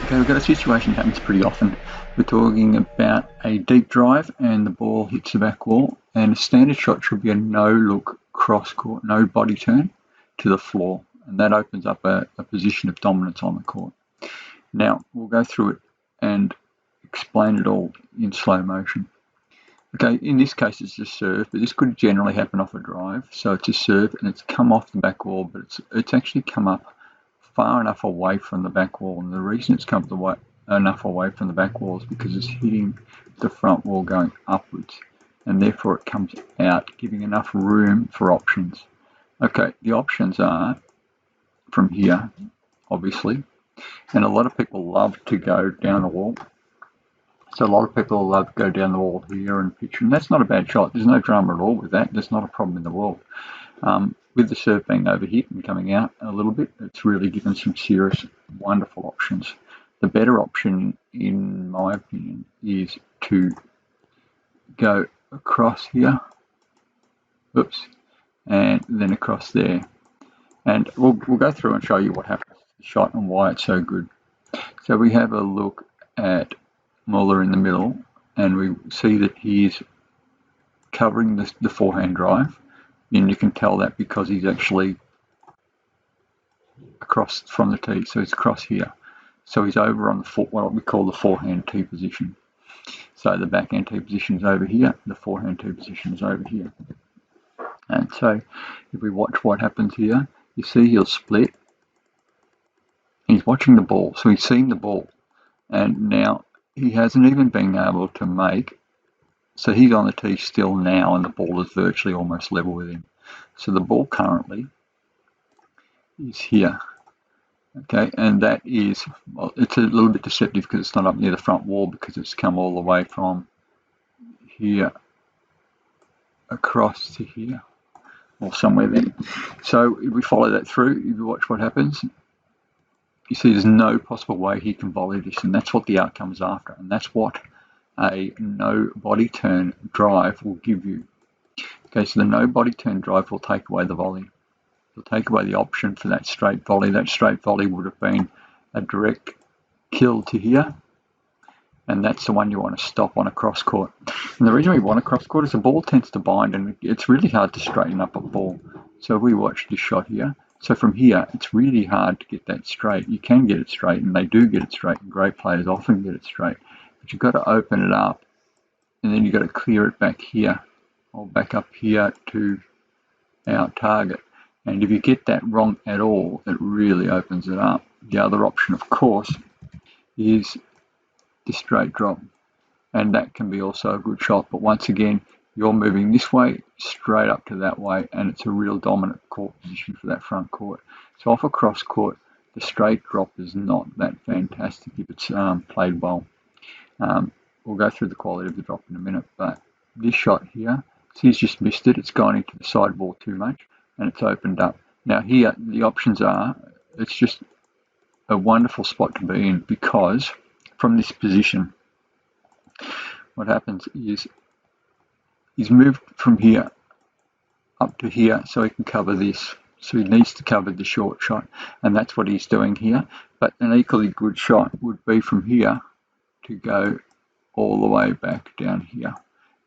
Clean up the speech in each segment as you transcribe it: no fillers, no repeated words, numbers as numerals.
Okay, we've got a situation that happens pretty often. We're talking about a deep drive and the ball hits the back wall, and a standard shot should be a no-look cross court, no body turn to the floor, and that opens up a position of dominance on the court. Now, we'll go through it and explain it all in slow motion. Okay, in this case it's a serve, but this could generally happen off a drive. So it's a serve and it's come off the back wall, but it's actually come up far enough away from the back wall, and the reason it's come enough away from the back wall is because it's hitting the front wall going upwards, and therefore it comes out, giving enough room for options. Okay, the options are from here, obviously, and a lot of people love to go down the wall. So a lot of people love to go down the wall here and pitch, and that's not a bad shot. There's no drama at all with that. There's not a problem in the world. With the serve being overhit and coming out a little bit, it's really given some serious, wonderful options. The better option, in my opinion, is to go across here, oops, and then across there. And we'll go through and show you what happens to the shot and why it's so good. So we have a look at Muller in the middle, and we see that he is covering the forehand drive. And you can tell that because he's actually across from the tee, so he's across here. So he's over on what we call the forehand tee position. So the backhand tee position is over here, the forehand tee position is over here. And so if we watch what happens here, you see he'll split. He's watching the ball, so he's seen the ball. And now he hasn't even been able to make, so he's on the tee still now, and the ball is virtually almost level with him. So the ball currently is here. Okay, and that is, well, it's a little bit deceptive because it's not up near the front wall, because it's come all the way from here across to here, or somewhere there. So if we follow that through, if you watch what happens, you see there's no possible way he can volley this, and that's what the outcome is after, and that's what a no body turn drive will give you. Okay, so the no body turn drive will take away the volley. It'll take away the option for that straight volley. That straight volley would have been a direct kill to here, and that's the one you want to stop on a cross court. And the reason we want a cross court is the ball tends to bind, and it's really hard to straighten up a ball. So if we watch this shot here, so from here, it's really hard to get that straight. You can get it straight, and they do get it straight, and great players often get it straight. But you've got to open it up, and then you've got to clear it back here, or back up here to our target. And if you get that wrong at all, it really opens it up. The other option, of course, is the straight drop, and that can be also a good shot. But once again, you're moving this way, straight up to that way, and it's a real dominant court position for that front court. So off a cross court, the straight drop is not that fantastic if it's played well. We'll go through the quality of the drop in a minute, but this shot here, he's just missed it. It's gone into the sideball too much, and it's opened up. Now here, the options are, it's just a wonderful spot to be in, because from this position, what happens is he's moved from here up to here so he can cover this. So he needs to cover the short shot, and that's what he's doing here. But an equally good shot would be from here to go all the way back down here,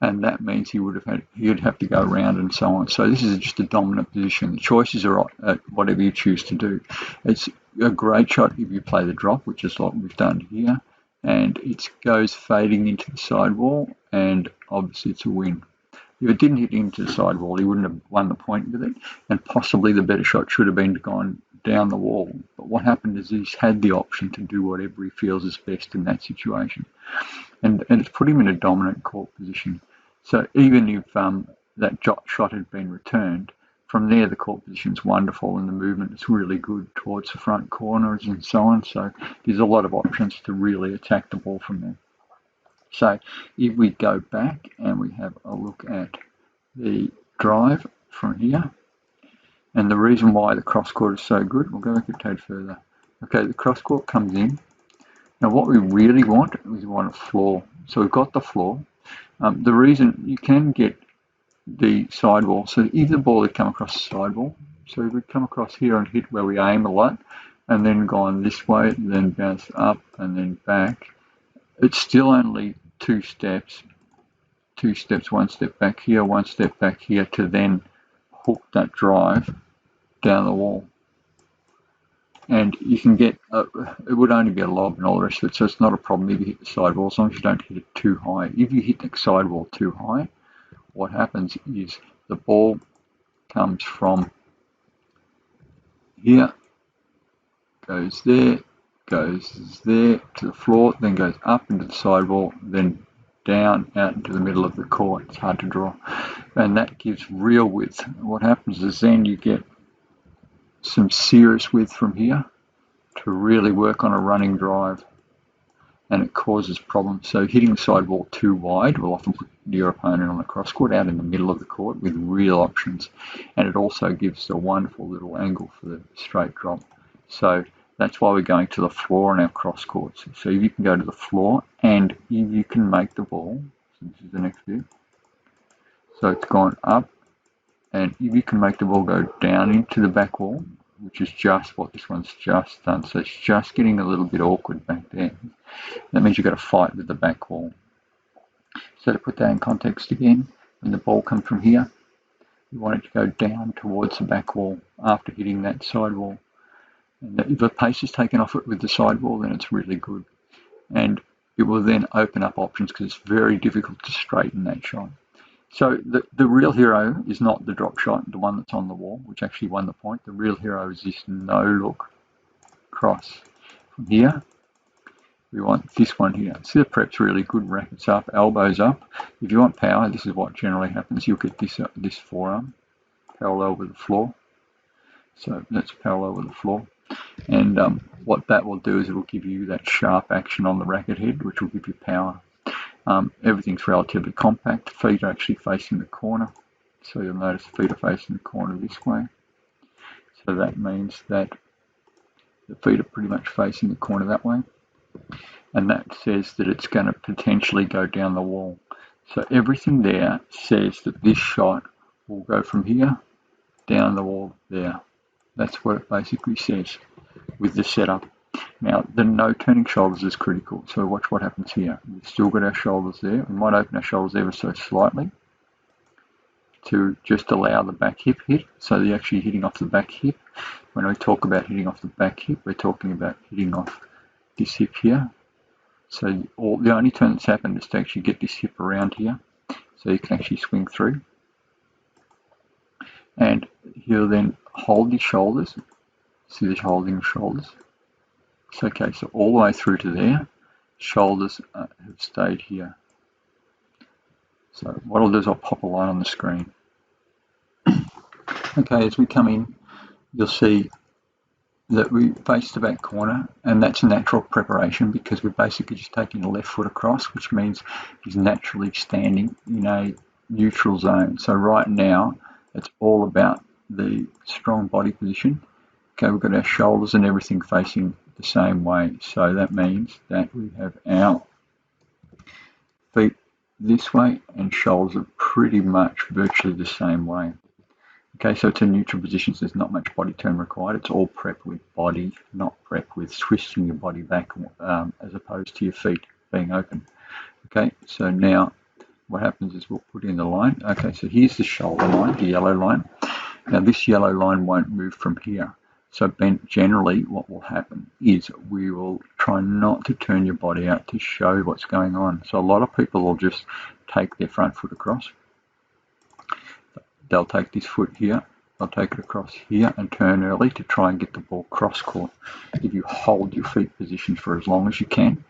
and that means he'd have to go around and so on. So this is just a dominant position. The choices are at whatever you choose to do. It's a great shot if you play the drop, which is what we've done here, and it goes fading into the sidewall, and obviously it's a win. If it didn't hit into the sidewall, he wouldn't have won the point with it, and possibly the better shot should have been gone down the wall. But what happened is he's had the option to do whatever he feels is best in that situation, and it's put him in a dominant court position. So even if that shot had been returned, from there the court position is wonderful, and the movement is really good towards the front corners and so on. So there's a lot of options to really attack the ball from there. So if we go back and we have a look at the drive from here, and the reason why the cross court is so good, we'll go back a tad further. Okay, the cross court comes in. Now what we really want is we want a floor. So we've got the floor. The reason you can get the sidewall, so if the ball had come across the sidewall, so if we come across here and hit where we aim a lot, and then gone this way, and then bounced up and then back. It's still only two steps, one step back here, one step back here, to then hook that drive down the wall. And you can get, it would only be a lob and all the rest of it, so it's not a problem if you hit the sidewall, as long as you don't hit it too high. If you hit the sidewall too high, what happens is the ball comes from here, goes there to the floor, then goes up into the sidewall, then down out into the middle of the court. It's hard to draw, and that gives real width. What happens is then you get some serious width from here to really work on a running drive, and it causes problems. So hitting the sidewall too wide will often put your opponent on the cross court out in the middle of the court with real options, and it also gives a wonderful little angle for the straight drop. So that's why we're going to the floor on our cross courts. So if you can go to the floor and if you can make the ball, so this is the next view, so it's gone up, and if you can make the ball go down into the back wall, which is just what this one's just done, so it's just getting a little bit awkward back there. That means you've got to fight with the back wall. So to put that in context again, when the ball comes from here, you want it to go down towards the back wall after hitting that sidewall. And if the pace is taken off it with the sidewall, then it's really good. And it will then open up options because it's very difficult to straighten that shot. So the real hero is not the drop shot, the one that's on the wall, which actually won the point. The real hero is this no-look cross. From here, we want this one here. See, the prep's really good. Rackets up, elbows up. If you want power, this is what generally happens. You'll get this forearm parallel with the floor. So that's parallel with the floor. And what that will do is it will give you that sharp action on the racket head, which will give you power. Everything's relatively compact. Feet are actually facing the corner. So you'll notice the feet are facing the corner this way. So that means that the feet are pretty much facing the corner that way. And that says that it's going to potentially go down the wall. So everything there says that this shot will go from here down the wall there. That's what it basically says with the setup. Now, the no turning shoulders is critical. So watch what happens here. We've still got our shoulders there. We might open our shoulders ever so slightly to just allow the back hip hit. So you're actually hitting off the back hip. When we talk about hitting off the back hip, we're talking about hitting off this hip here. So the only turn that's happened is to actually get this hip around here. So you can actually swing through. And he'll then hold his shoulders. See the holding of shoulders? It's okay, so all the way through to there, shoulders have stayed here. So what I'll do is I'll pop a line on the screen. Okay, as we come in, you'll see that we face the back corner, and that's a natural preparation because we're basically just taking the left foot across, which means he's naturally standing in a neutral zone. So right now, it's all about the strong body position. Okay, we've got our shoulders and everything facing the same way. So that means that we have our feet this way and shoulders are pretty much virtually the same way. Okay, so it's a neutral position, so there's not much body turn required. It's all prep with body, not prep with twisting your body back as opposed to your feet being open. Okay, so now what happens is we'll put in the line. Okay, so here's the shoulder line, the yellow line. Now this yellow line won't move from here. So generally what will happen is we will try not to turn your body out to show what's going on. So a lot of people will just take their front foot across. They'll take this foot here, they'll take it across here and turn early to try and get the ball cross court. If you hold your feet position for as long as you can,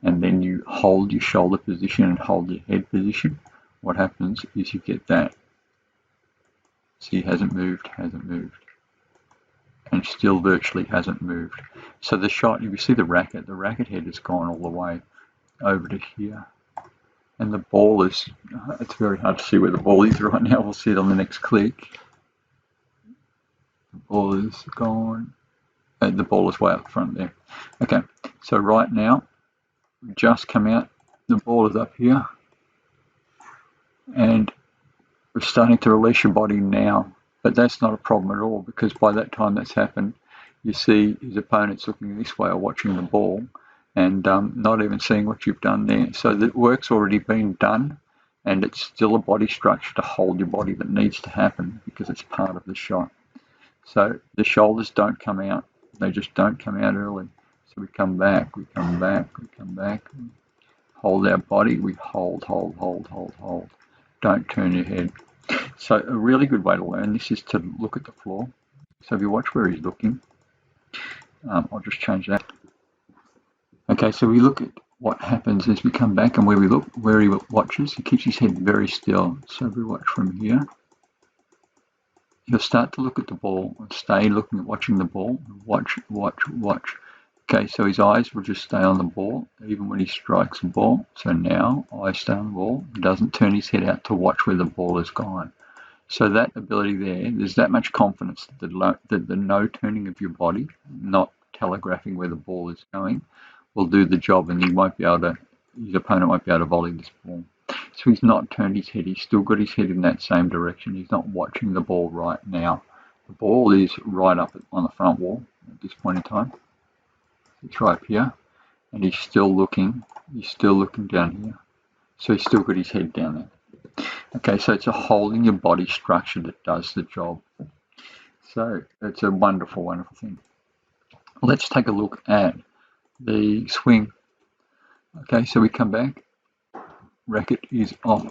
and then you hold your shoulder position and hold your head position, what happens is you get that. See, hasn't moved, and still virtually hasn't moved. So the shot, if you see the racket head has gone all the way over to here. And the ball is, it's very hard to see where the ball is right now. We'll see it on the next click. The ball is gone. The ball is way up front there. Okay, so right now, we just come out. The ball is up here. And we're starting to release your body now. But that's not a problem at all because by that time that's happened, you see his opponent's looking this way or watching the ball and not even seeing what you've done there. So the work's already been done, and it's still a body structure to hold your body that needs to happen because it's part of the shot. So the shoulders don't come out. They just don't come out early. So we come back, we come back, we come back. Hold our body, we hold. Don't turn your head. So a really good way to learn this is to look at the floor. So if you watch where he's looking, I'll just change that. Okay, so we look at what happens as we come back, and where we look, where he watches, he keeps his head very still. So if we watch from here, he'll start to look at the ball and stay looking at watching the ball. Watch. Okay, so his eyes will just stay on the ball even when he strikes the ball. So now eyes stay on the ball. He doesn't turn his head out to watch where the ball has gone. So that ability there's that much confidence that the no turning of your body, not telegraphing where the ball is going, will do the job, and his opponent won't be able to volley this ball. So he's not turned his head. He's still got his head in that same direction. He's not watching the ball right now. The ball is right up on the front wall at this point in time. It's right here, and he's still looking down here. So he's still got his head down there. Okay, so it's a holding your body structure that does the job. So it's a wonderful, wonderful thing. Let's take a look at the swing. Okay, so we come back. Racket is off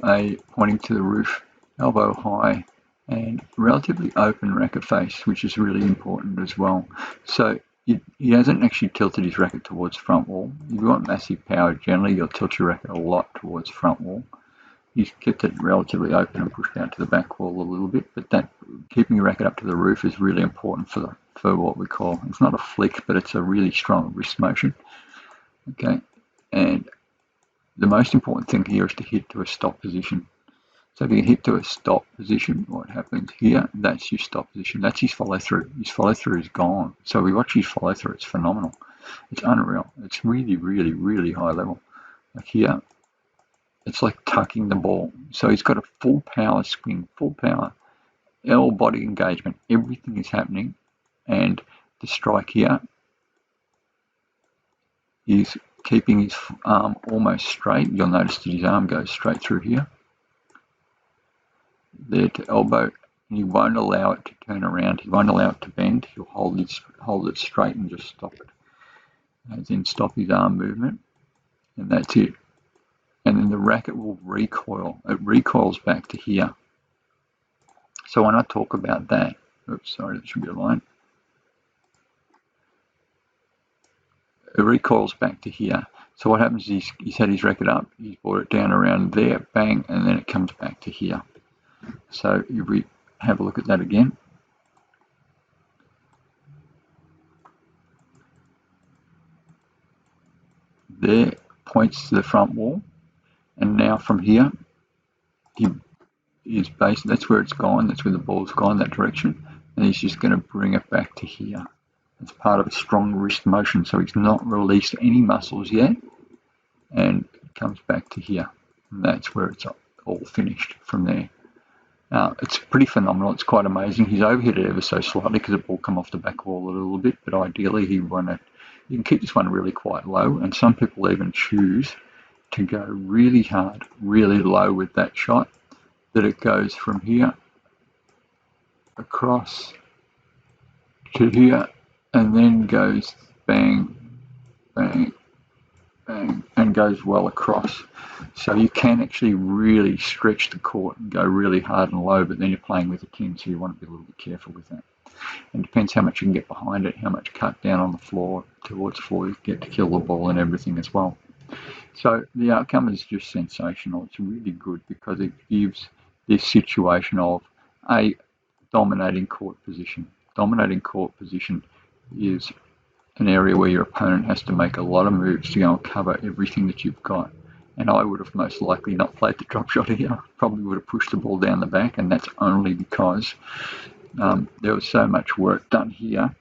pointing to the roof, elbow high, and relatively open racket face, which is really important as well. So he hasn't actually tilted his racket towards front wall. If you want massive power, generally you'll tilt your racket a lot towards front wall. He's kept it relatively open and pushed out to the back wall a little bit, but that keeping your racket up to the roof is really important for what we call, it's not a flick, but it's a really strong wrist motion. Okay, and the most important thing here is to hit to a stop position. So if you hit to a stop position, what happens here, that's your stop position. That's his follow through. His follow through is gone. So we watch his follow through. It's phenomenal. It's unreal. It's really, really, really high level. Like here, it's like tucking the ball. So he's got a full power swing, full power, all body engagement. Everything is happening. And the strike here is keeping his arm almost straight. You'll notice that his arm goes straight through here. There to elbow, and he won't allow it to turn around. He won't allow it to bend. He'll hold it straight and just stop it. As in stop his arm movement, and that's it. And then the racket will recoil. It recoils back to here. So when I talk about that, oops, sorry, that should be a line. It recoils back to here. So what happens is he's had his racket up, he's brought it down around there, bang, and then it comes back to here. So if we have a look at that again. There, points to the front wall, and now from here, that's where it's gone, that's where the ball's gone, that direction, and he's just going to bring it back to here. It's part of a strong wrist motion, so he's not released any muscles yet, and it comes back to here, and that's where it's all finished from there. It's pretty phenomenal. It's quite amazing. He's overhit it ever so slightly because the ball come off the back wall a little bit, but ideally you can keep this one really quite low, and some people even choose to go really hard, really low with that shot, that it goes from here across to here and then goes bang, bang, bang, and goes well across. So you can actually really stretch the court and go really hard and low, but then you're playing with a tin, so you want to be a little bit careful with that. And it depends how much you can get behind it, how much cut down on the floor, towards the floor you get to kill the ball and everything as well. So the outcome is just sensational. It's really good because it gives this situation of a dominating court position. Dominating court position is an area where your opponent has to make a lot of moves to go and cover everything that you've got. And I would have most likely not played the drop shot here. Probably would have pushed the ball down the back, and that's only because there was so much work done here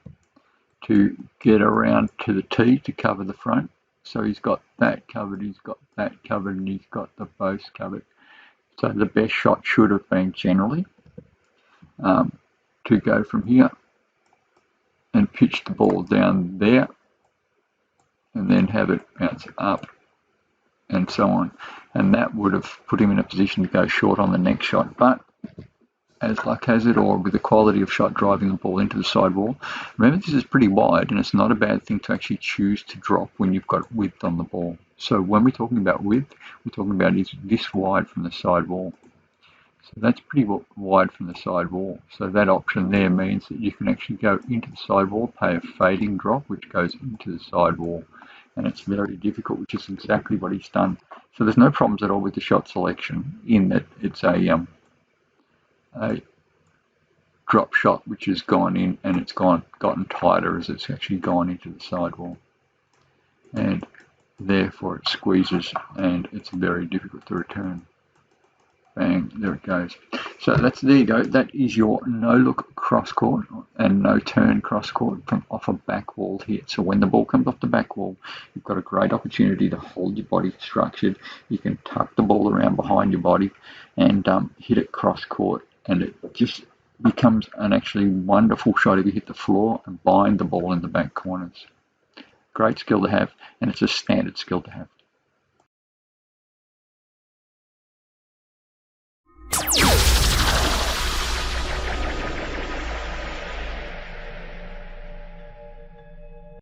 to get around to the tee to cover the front. So he's got that covered, he's got that covered, and he's got the both covered. So the best shot should have been generally to go from here and pitch the ball down there, and then have it bounce up, and so on. And that would have put him in a position to go short on the next shot. But as luck has it, or with the quality of shot driving the ball into the sidewall, remember this is pretty wide, and it's not a bad thing to actually choose to drop when you've got width on the ball. So when we're talking about width, we're talking about is this wide from the sidewall. So that's pretty wide from the sidewall. So that option there means that you can actually go into the sidewall, pay a fading drop, which goes into the sidewall. And it's very difficult, which is exactly what he's done. So there's no problems at all with the shot selection, in that it's a drop shot which has gone in, and it's gotten tighter as it's actually gone into the sidewall. And therefore it squeezes, and it's very difficult to return. Bang, there it goes. So there you go. That is your no-look cross-court and no-turn cross-court from off a back wall hit. So when the ball comes off the back wall, you've got a great opportunity to hold your body structured. You can tuck the ball around behind your body and hit it cross-court, and it just becomes an actually wonderful shot if you hit the floor and bind the ball in the back corners. Great skill to have, and it's a standard skill to have.